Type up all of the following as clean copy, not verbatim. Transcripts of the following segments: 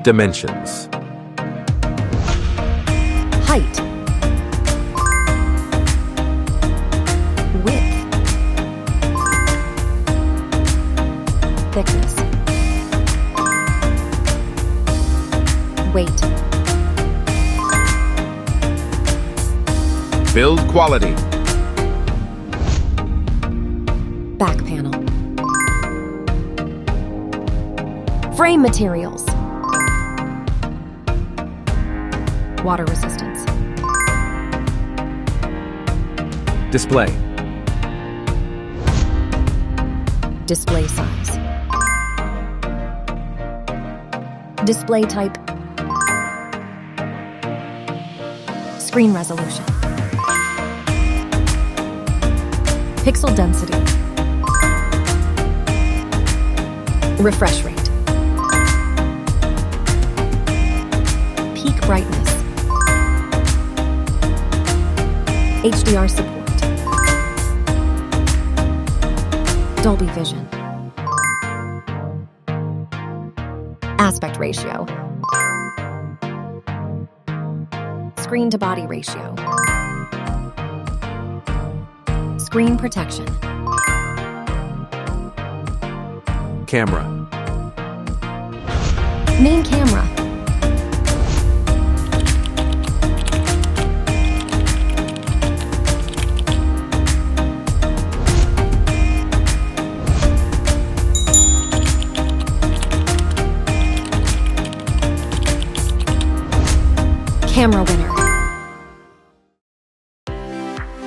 Dimensions. Height. Width. Thickness. Weight. Build quality. Back panel. Frame materials. Water resistance. Display. Display size. Display type. Screen resolution. Pixel density. Refresh rate. Peak brightness. HDR support. Dolby Vision. Aspect ratio. Screen to body ratio. Screen protection. Camera. Main camera. Camera winner.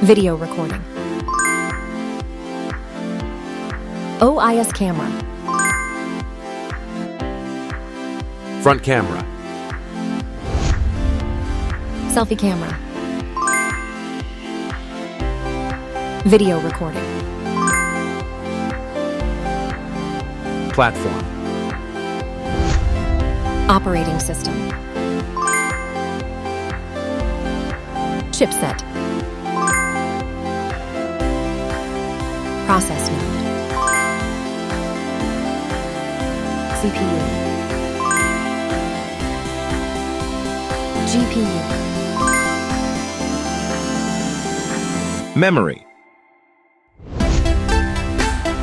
Video recording. OIS camera. Front camera. Selfie camera. Video recording. Platform. Operating system. Chipset. Process node. CPU. GPU. Memory.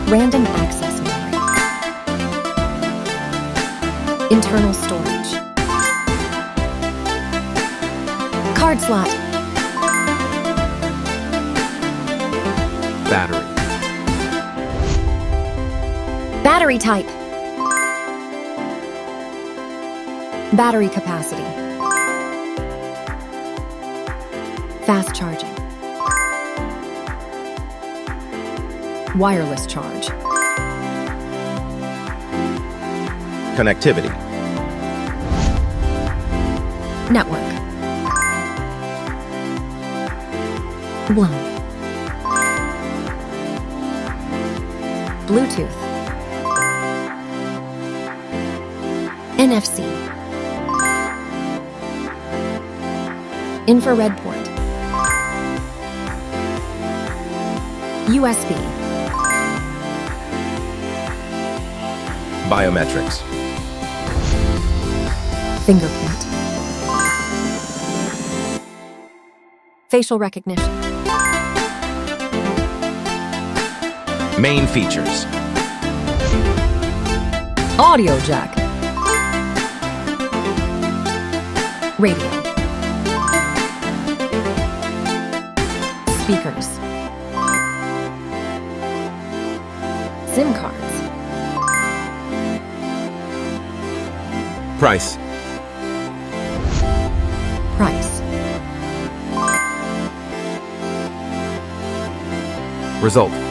Random access memory. Internal storage. Card slot. Battery. Battery type. Battery capacity. Fast charging. Wireless charge. Connectivity. Network. WLAN. Bluetooth. NFC. Infrared port. USB. Biometrics. Fingerprint. Facial recognition. Main features. Audio jack. Radio. Speakers. SIM cards. Price. Price. Result.